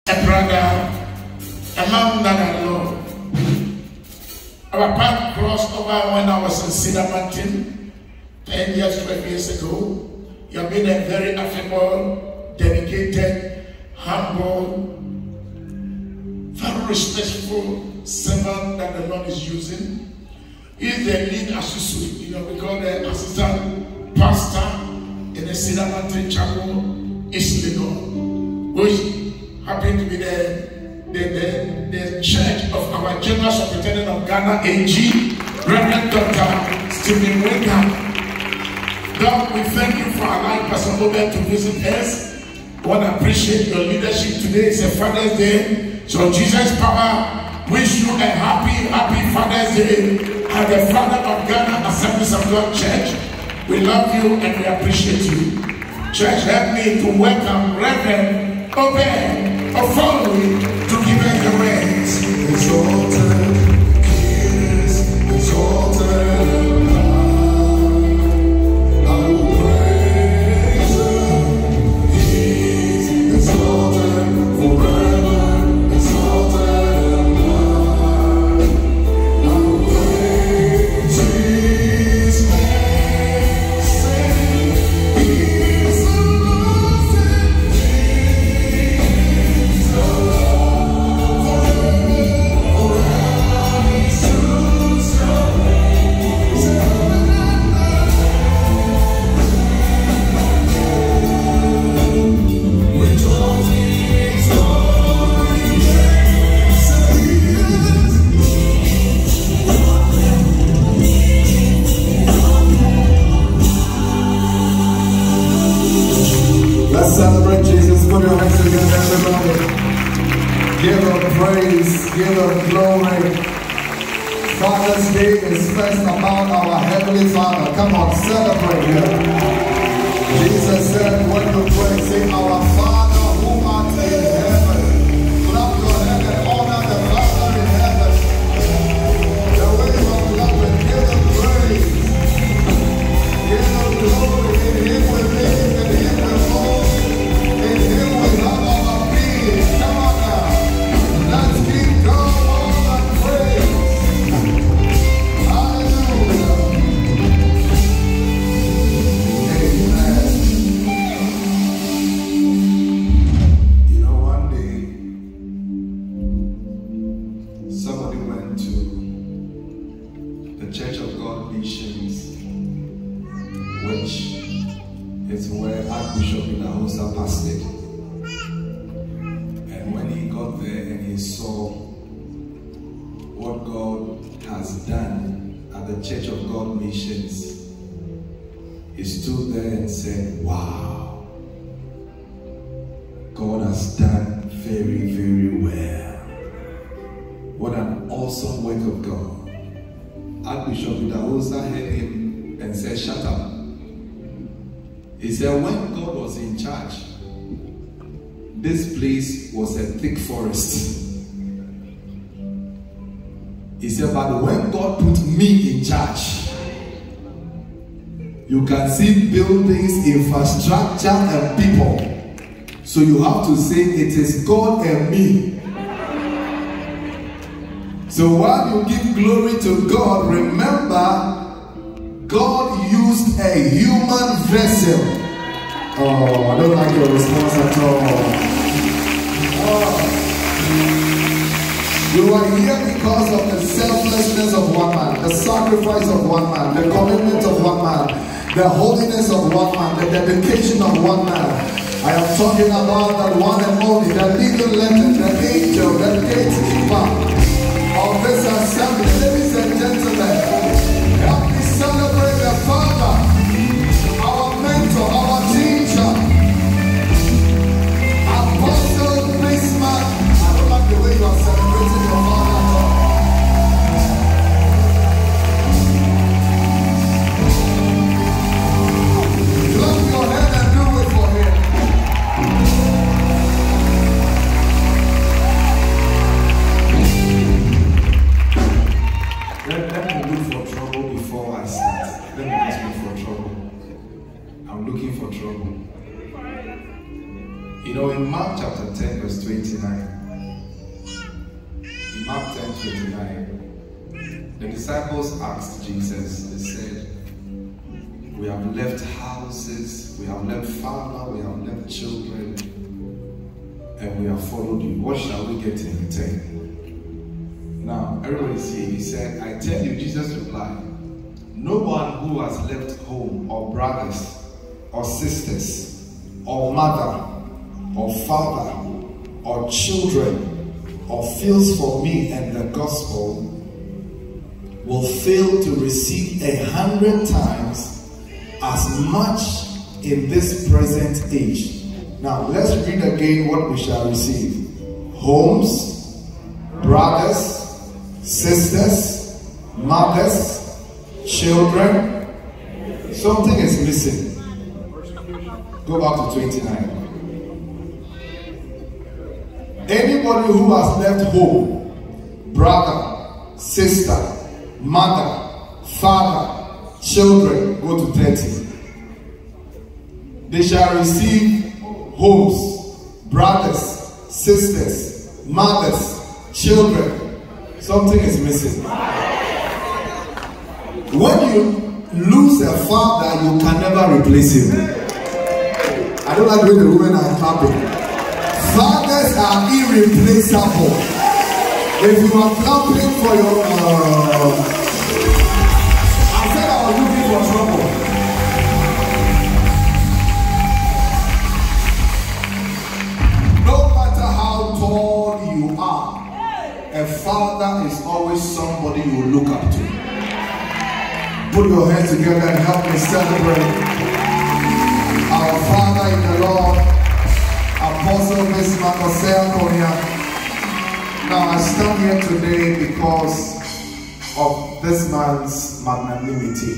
a brother, a man that I love. Our path crossed over when I was in Cedar Mountain 10 years, 12 years ago. You have been a very affable, dedicated, humble, very respectful servant that the Lord is using. He is the lead associate, we call the assistant pastor in the Cedar Mountain Chapel, East Legon, which happened to be the church of our General Superintendent of Ghana, AG, Reverend Dr. Stephen Wickham. God, we thank you for allowing Pastor Obed to visit us. I want to appreciate your leadership. Today is a Father's Day. So Jesus' power, wish you a happy Father's Day. And the Father of Ghana Assemblies of God Church, we love you and we appreciate you. Church, help me to welcome Reverend Obed Ofori to give us the words. Exalted, He is exalted. Celebrate Jesus. Put your hands together, everybody. Give Him praise. Give Him glory. Father's Day is first about our Heavenly Father. Come on, celebrate Him. Jesus said, when you pray, say, our Father who art in heaven. Clap your hand and honor the Father in heaven. The way of love and give Him praise. Give Him glory. In Him we live, in Him we move. He stood there and said, wow, God has done very, very well. What an awesome work of God. Archbishop Idahosa heard him and said, shut up. He said, when God was in charge, this place was a thick forest. He said, but when God put me in charge, you can see buildings, infrastructure, and people. So you have to say it is God and me. So while you give glory to God, remember God used a human vessel. Oh, I don't like your response at all. You are here because of the selflessness of one man, the sacrifice of one man, the commitment of one man, the holiness of one man, the dedication of one man. I am talking about that one and only, the legal legend, the angel, the gatekeeper of this assembly. Ladies and gentlemen, help me celebrate the Father, our mentor, our teacher, Apostle Bismarck. I don't like the way you are celebrating your Father. Clap your hand and do it for him. Mark 10:29. The disciples asked Jesus, they said, we have left houses, we have left family, we have left children, and we have followed you. What shall we get in return? Now, everybody's here. He said, I tell you, Jesus replied, no one who has left home or brothers or sisters or mother or father or children or fields for me and the gospel will fail to receive 100 times as much in this present age. Now let's read again what we shall receive. Homes, brothers, sisters, mothers, children. Something is missing. Go back to 29. Anybody who has left home, brother, sister, mother, father, children, go to 30. They shall receive homes, brothers, sisters, mothers, children. Something is missing. When you lose a father, you can never replace him. I don't like when the women are clapping. Fathers are irreplaceable. If you are clapping for your I said I was looking for trouble. No matter how tall you are, a father is always somebody you look up to. Put your hands together and help me celebrate our Father in the Lord, Apostle Bismarck Osei Konya. Now I stand here today because of this man's magnanimity,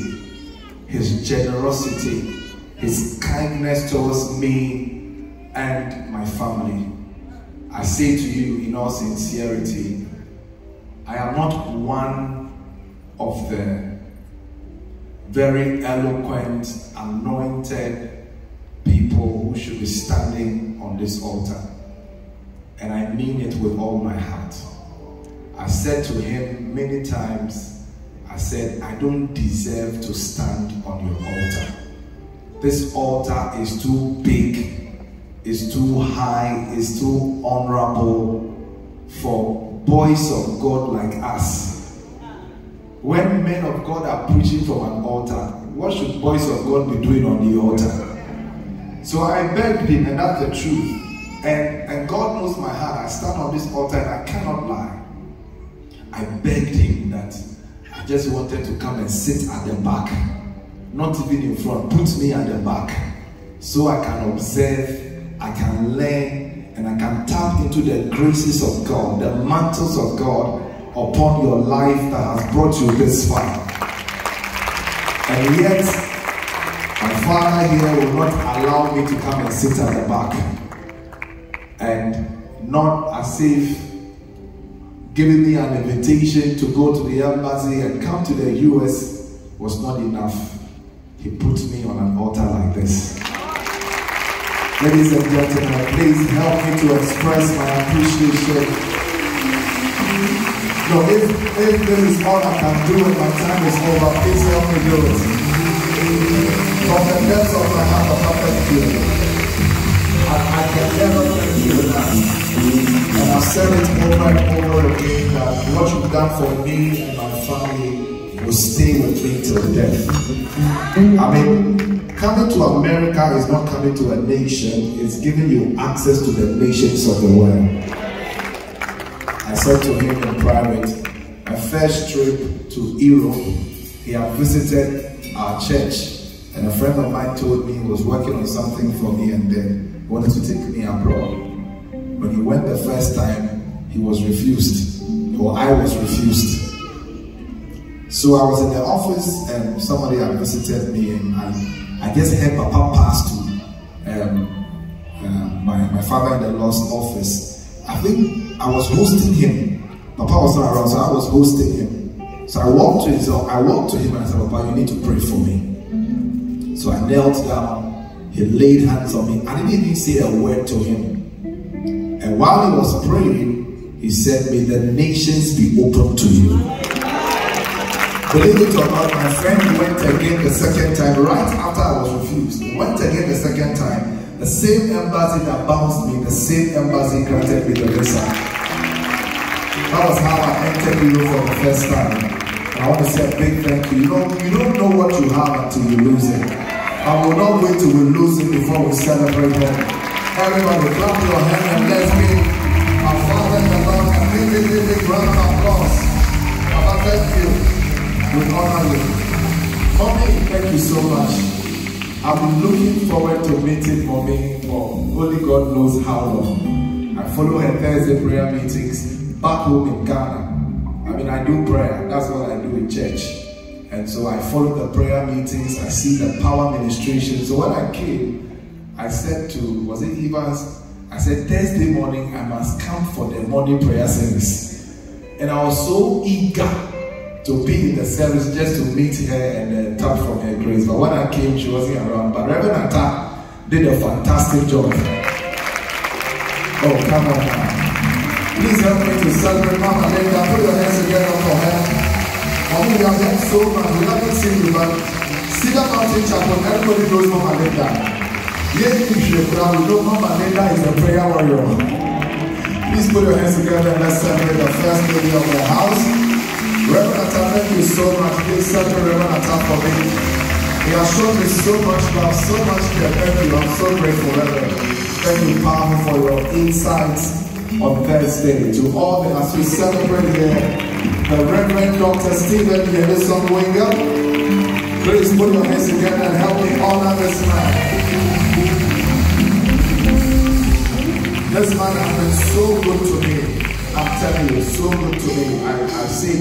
his generosity, his kindness towards me and my family. I say to you in all sincerity, I am not one of the very eloquent, anointed people who should be standing on this altar. And I mean it with all my heart. I said to him many times, I said, I don't deserve to stand on your altar. This altar is too big, is too high, is too honorable for boys of God like us. When men of God are preaching from an altar, what should boys of God be doing on the altar? So I begged him, and that's the truth. And God knows my heart. I stand on this altar and I cannot lie. I begged him that I just wanted to come and sit at the back, not even in front. Put me at the back so I can observe, I can learn, and I can tap into the graces of God, the mantles of God upon your life that has brought you this far. And yet, my father here will not allow me to come and sit at the back. And not as if giving me an invitation to go to the embassy and come to the US was not enough. He put me on an altar like this. Ladies and gentlemen, please help me to express my appreciation. No, if this is all I can do and my time is over, please help me do it. From the depths of my heart, I thank you. I can never thank you enough. And I've said it over and over again that what you've done for me and my family will stay with me till death. I mean, coming to America is not coming to a nation, it's giving you access to the nations of the world. I said to him in private, my first trip to Europe, he had visited our church, and a friend of mine told me he was working on something for me and then he wanted to take me abroad. When he went the first time, he was refused, or I was refused. So I was in the office and somebody had visited me, and I just heard Papa pass to my father-in-law's office. I think I was hosting him. Papa was not around, so I was hosting him. So I walked to him and I said, Papa, you need to pray for me. So I knelt down, he laid hands on me. I didn't even say a word to him. And while he was praying, He said, may the nations be open to you. Believe it or not, my friend went again the second time, right after I was refused. He went again the second time. The same embassy that bounced me, the same embassy granted me the visa. That was how I entered Europe for the first time. And I want to say a big thank you. You don't know what you have until you lose it. I will not wait till we lose it before we celebrate them. Everybody clap your hands and let's give our Father in the Lord a big round of applause. Papa, thank you. We honor you. Mommy, thank you so much. I'm looking forward to meeting Mommy for only God knows how long. I follow her Thursday prayer meetings back home in Ghana. I mean, I do prayer. That's what I do in church. And so I follow the prayer meetings. I see the power ministration. So when I came, I said to, was it Evans? I said, Thursday morning, I must come for the morning prayer service. And I was so eager to be in the service just to meet her and tap from her grace. But when I came, she wasn't around. But Reverend Atta did a fantastic job. Oh, come on now. Please help me to celebrate Mama Linda. Put your hands together for her. We have done so much. We haven't seen you, but Cedar Mountain Chapel, everybody knows Mama Linda. Yes, if you know Mama Linda is a prayer warrior. Please put your hands together and let's celebrate the first lady of the house. Reverend Atta, thank you so much. Please celebrate Reverend Atta for me. He has shown me so much love, so much care. Thank you. I'm so grateful, Reverend. Thank you, Powerful, for your insights on Thursday. To all the as we celebrate here, the Reverend Dr. Stephen Yellison Winger. Please put your hands together and help me honor this man. This man has been so good to me. I'm telling you, so good to me. I see